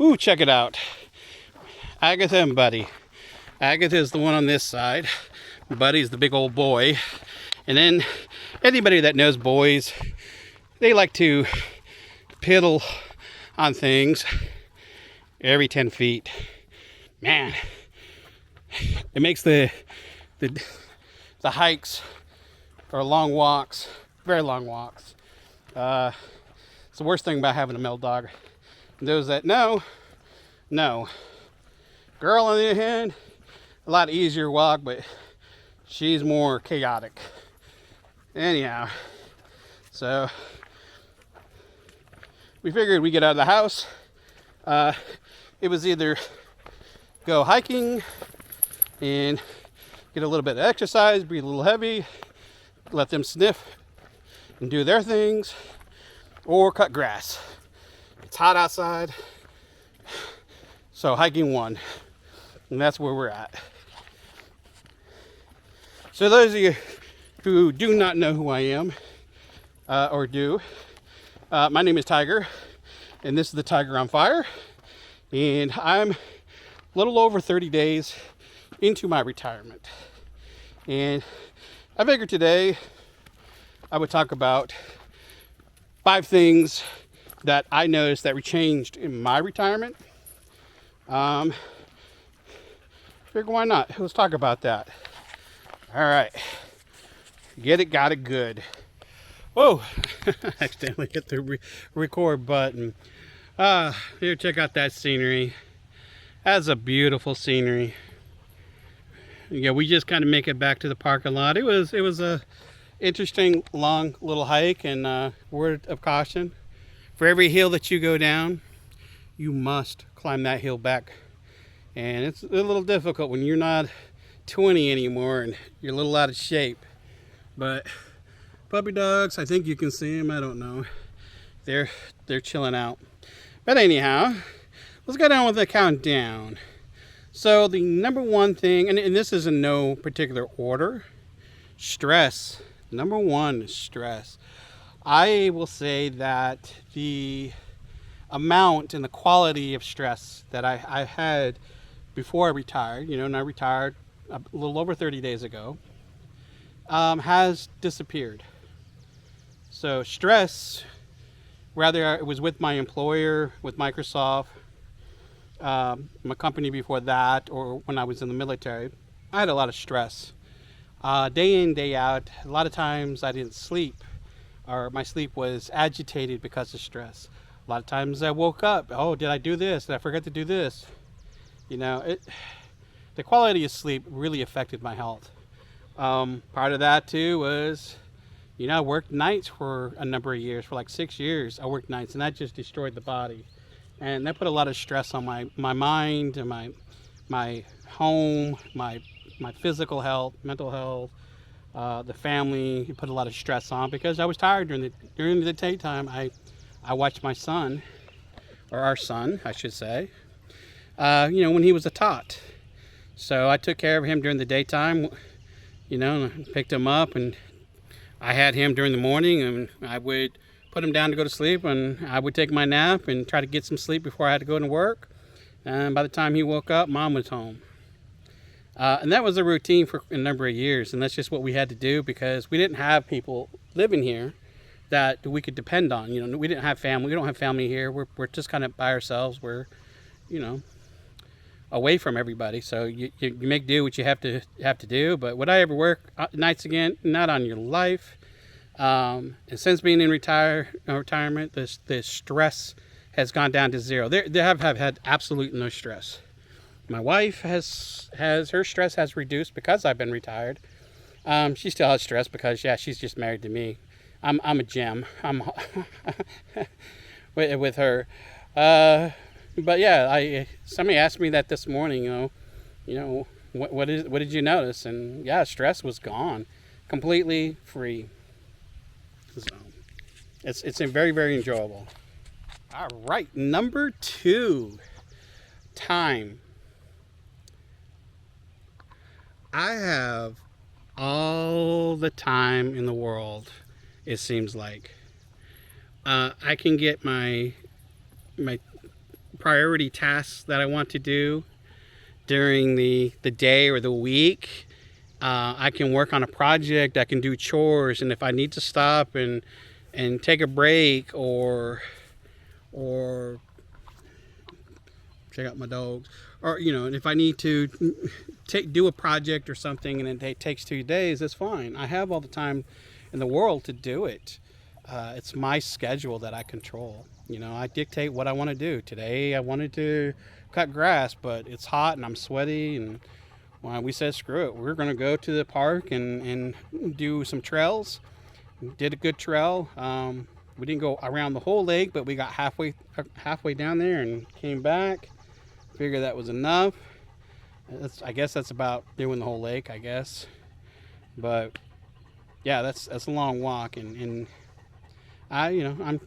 Ooh, check it out. Agatha and Buddy. Agatha is the one on this side. Buddy's the big old boy. And then anybody that knows boys, they like to piddle on things every 10 feet. Man, it makes the hikes or long walks, very long walks. It's the worst thing about having a male dog. And those that know. Girl, on the other hand, a lot easier walk, but she's more chaotic. Anyhow, so we figured we'd get out of the house. It was either go hiking and get a little bit of exercise, be a little heavy, let them sniff and do their things, or cut grass. It's hot outside, so hiking won, and that's where we're at. So those of you who do not know who I am, or do, my name is Tiger, and this is the Tiger on Fire, and I'm a little over 30 days into my retirement. And I figured today I would talk about 5 things that I noticed that were changed in my retirement. Figure why not? Let's talk about that. All right. Get it, got it, good. Whoa, accidentally hit the record button. Here, check out that scenery. That's a beautiful scenery. Yeah, we just kind of make it back to the parking lot. It was a interesting long little hike, and word of caution: for every hill that you go down, you must climb that hill back. And it's a little difficult when you're not 20 anymore and you're a little out of shape. But puppy dogs, I think you can see them. I don't know. They're chilling out. But anyhow, let's go down with the countdown. So the number one thing, and this is in no particular order, stress. Number one is stress. I will say that the amount and the quality of stress that I had before I retired, and I retired a little over 30 days ago, has disappeared. So stress, whether it was with my employer, with Microsoft, my company before that, or when I was in the military, I had a lot of stress. Day in, day out, a lot of times I didn't sleep, or my sleep was agitated because of stress. A lot of times I woke up, oh, did I do this? Did I forget to do this? The quality of sleep really affected my health. Part of that too was, I worked nights for a number of years. For like 6 years, I worked nights, and that just destroyed the body. And that put a lot of stress on my mind and my home, my physical health, mental health, the family. It put a lot of stress on because I was tired during the daytime. I watched my son, or our son, I should say, when he was a tot. So I took care of him during the daytime, picked him up, and I had him during the morning, and I would put him down to go to sleep, and I would take my nap and try to get some sleep before I had to go to work. And by the time he woke up, Mom was home. And that was a routine for a number of years, and that's just what we had to do because we didn't have people living here that we could depend on. We didn't have family. We don't have family here. We're just kind of by ourselves. We're, away from everybody. So you make do what you have to do. But would I ever work nights again? Not on your life. And since being in retirement, the stress has gone down to zero. They have had absolutely no stress. My wife has her stress has reduced because I've been retired. She still has stress because she's just married to me. I'm a gem. I'm with her. But yeah, somebody asked me that this morning. What did you notice? And stress was gone, completely free. So it's very, very enjoyable. All right, number 2, time. I have all the time in the world, it seems like. I can get my priority tasks that I want to do during the day or the week. I can work on a project, I can do chores, and if I need to stop and take a break or check out my dogs, or if I need to do a project or something and it takes 2 days, that's fine. I have all the time in the world to do it. It's my schedule that I control. I dictate what I want to do. Today I wanted to cut grass, but it's hot and I'm sweaty, and we said screw it. We're going to go to the park and do some trails. Did a good trail. We didn't go around the whole lake, but we got halfway down there and came back. Figured that was enough. I guess that's about doing the whole lake, I guess. But yeah, that's a long walk, and I'm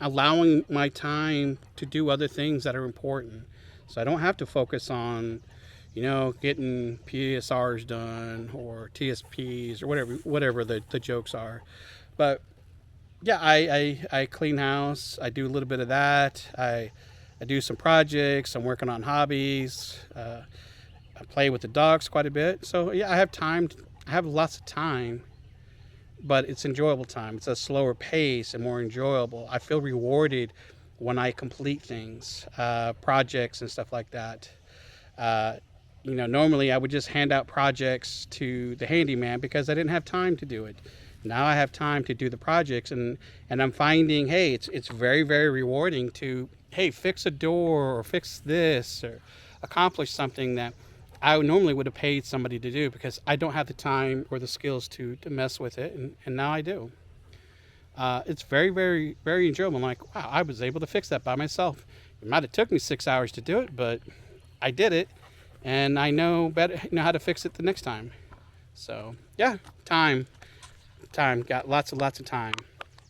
allowing my time to do other things that are important, so I don't have to focus on getting PSRs done or TSPs or whatever the jokes are. But yeah, I clean house. I do a little bit of that. I do some projects. I'm working on hobbies. I play with the dogs quite a bit. So yeah, I have time. I have lots of time, but it's enjoyable time. It's a slower pace and more enjoyable. I feel rewarded when I complete things, projects and stuff like that. Normally I would just hand out projects to the handyman because I didn't have time to do it. Now I have time to do the projects, and I'm finding, hey, it's very, very rewarding to, hey, fix a door or fix this or accomplish something that I normally would have paid somebody to do because I don't have the time or the skills to mess with it, and now I do. It's very, very, very enjoyable. I'm like, wow, I was able to fix that by myself. It might have took me 6 hours to do it, but I did it, and I know how to fix it the next time. So yeah, time, got lots of time.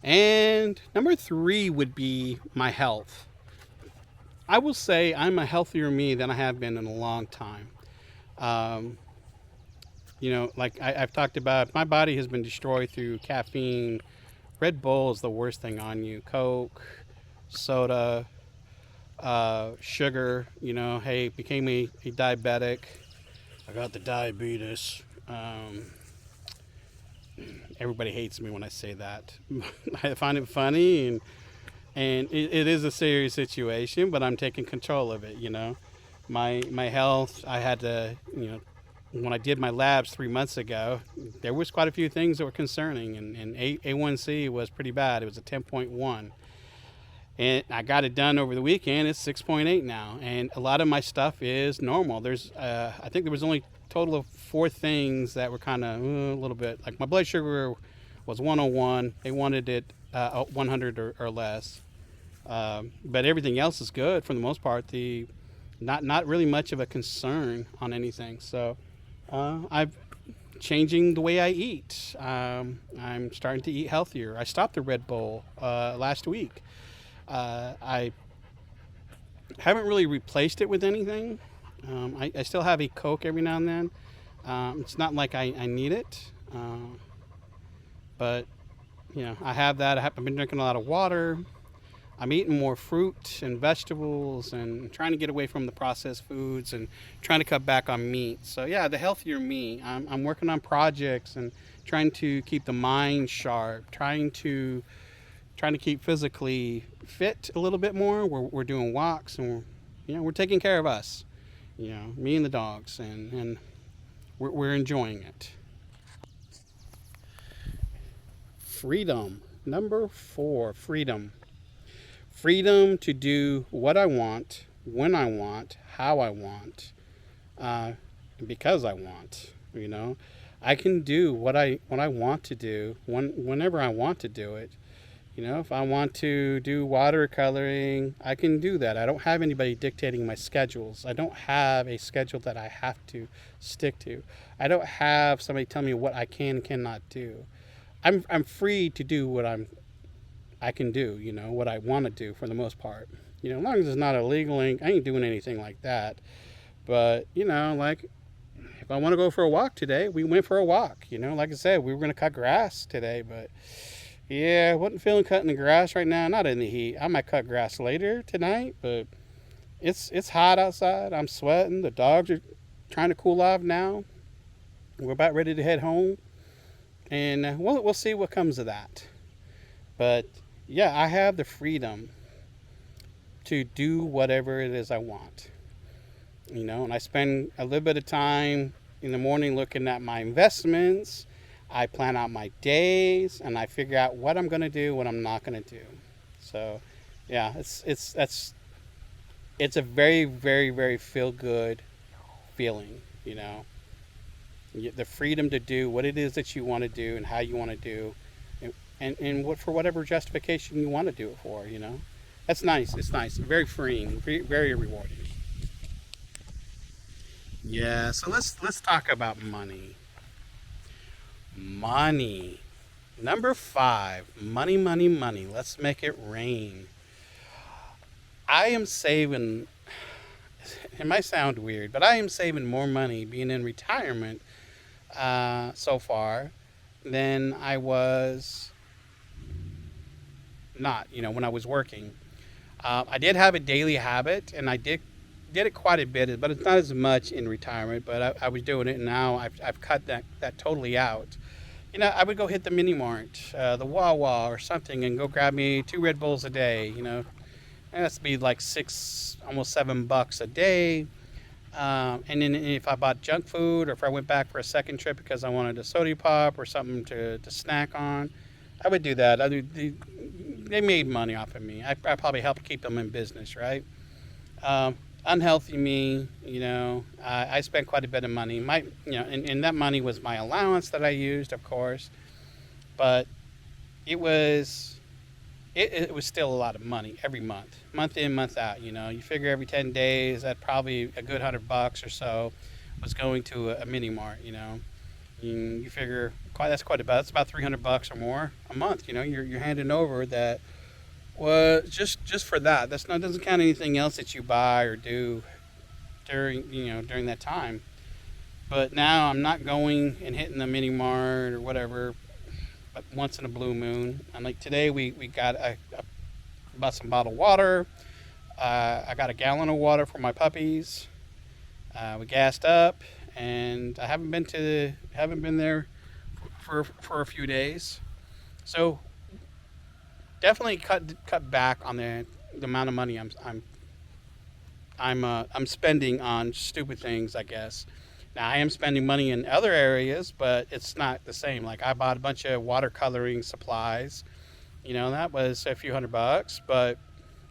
And number 3 would be my health. I will say I'm a healthier me than I have been in a long time. Like I've talked about, my body has been destroyed through caffeine. Red Bull is the worst thing on you. Coke, soda, sugar. Hey, became a diabetic. I got the diabetes. Everybody hates me when I say that. I find it funny, and it is a serious situation, but I'm taking control of it. My health, I had to, when I did my labs 3 months ago, there was quite a few things that were concerning, and A1C was pretty bad. It was a 10.1. And I got it done over the weekend. It's 6.8 now, and a lot of my stuff is normal. I think there was only a total of 4 things that were kind of a little bit, like my blood sugar was 101. They wanted it 100 or less, but everything else is good for the most part. Not really much of a concern on anything. So I'm changing the way I eat. I'm starting to eat healthier. I stopped the Red Bull last week. I haven't really replaced it with anything. I still have a Coke every now and then. It's not like I need it, but I have that. I've been drinking a lot of water. I'm eating more fruit and vegetables and trying to get away from the processed foods and trying to cut back on meat. So yeah, the healthier me. I'm working on projects and trying to keep the mind sharp, trying to keep physically fit a little bit more. We're doing walks, and we're taking care of us. Me and the dogs, and we're enjoying it. Freedom. Number 4, freedom. Freedom to do what I want, when I want, how I want, because I want. I can do what I want to do whenever I want to do it. If I want to do watercoloring, I can do that. I don't have anybody dictating my schedules. I don't have a schedule that I have to stick to. I don't have somebody tell me what I can and cannot do. I'm free to do what I can do, what I want to do for the most part. As long as it's not illegal, I ain't doing anything like that. But, like if I want to go for a walk today, we went for a walk. Like I said, we were going to cut grass today, but Yeah, wasn't feeling cutting the grass right now. Not in the heat. I might cut grass later tonight, but it's hot outside. I'm sweating. The dogs are trying to cool off now. We're about ready to head home, and we'll see what comes of that. But yeah, I have the freedom to do whatever it is I want. And I spend a little bit of time in the morning looking at my investments. I plan out my days, and I figure out what I'm going to do, what I'm not going to do. So, yeah, it's a very, very, very feel good feeling. The freedom to do what it is that you want to do and how you want to do, and what for whatever justification you want to do it for. That's nice. It's nice. Very freeing. Very rewarding. Yeah. So let's talk about money. Money. Number 5. Money, money, money. Let's make it rain. I am saving. It might sound weird, but I am saving more money being in retirement so far than I was not. When I was working. I did have a daily habit, and I did it quite a bit, but it's not as much in retirement. But I was doing it, and now I've cut that totally out. I would go hit the mini mart, the Wawa or something, and go grab me 2 Red Bulls a day. And that's be like almost $7 a day. And then if I bought junk food, or if I went back for a second trip because I wanted a soda pop or something to snack on, I would do that. They made money off of me. I probably helped keep them in business, right? Unhealthy me, I spent quite a bit of money. And that money was my allowance that I used, of course, but it was still a lot of money every month in, month out. You figure every 10 days that probably a good $100 or so was going to a mini mart. You figure that's quite about. That's about $300 or more a month. You're handing over that. Well, just for that. Doesn't count anything else that you buy or do during that time. But now I'm not going and hitting the mini mart or whatever, but once in a blue moon. And like today, we got bought some bottled water. I got a gallon of water for my puppies. We gassed up, and I haven't been there for a few days. So definitely cut back on the amount of money I'm spending on stupid things, I guess. Now I am spending money in other areas, but it's not the same. Like I bought a bunch of watercoloring supplies. That was a few $100, but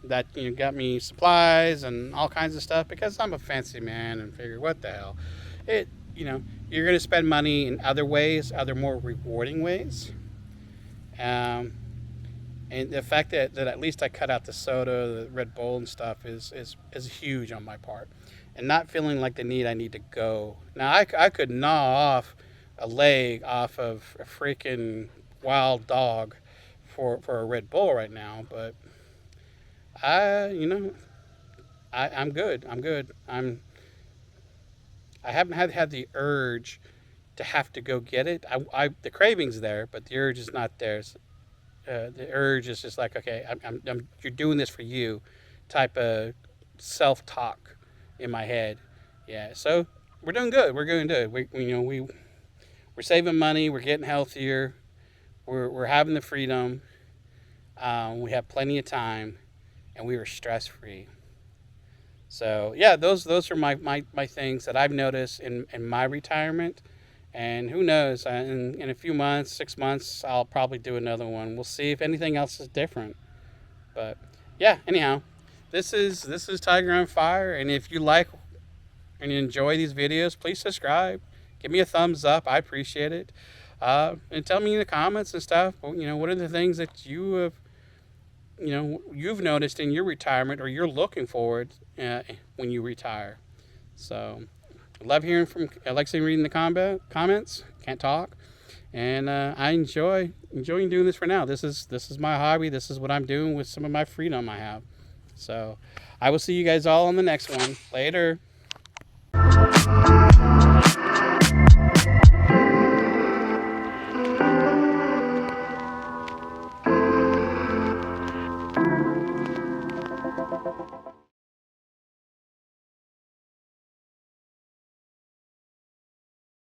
that got me supplies and all kinds of stuff because I'm a fancy man and figure what the hell. You're going to spend money in other ways, other more rewarding ways. And the fact that at least I cut out the soda, the Red Bull and stuff is huge on my part. And not feeling like I need to go. Now, I could gnaw off a leg off of a freaking wild dog for a Red Bull right now, but I'm good. I'm good. I haven't had the urge to have to go get it. The craving's there, but the urge is not there. The urge is just like, okay, you're doing this for you, type of self-talk in my head. Yeah, so we're doing good. We're doing good. We're saving money. We're getting healthier. We're having the freedom. We have plenty of time, and we are stress-free. So yeah, those are my things that I've noticed in my retirement. And who knows, in a few months, 6 months, I'll probably do another one. We'll see if anything else is different. But yeah, anyhow, this is Tiger on Fire. And if you like and you enjoy these videos, please subscribe. Give me a thumbs up. I appreciate it. And tell me in the comments and stuff, what are the things that you've noticed in your retirement or you're looking forward when you retire. So I like seeing reading the comments. Can't talk, and I enjoying doing this for now. This is my hobby. This is what I'm doing with some of my freedom I have. So I will see you guys all on the next one. Later.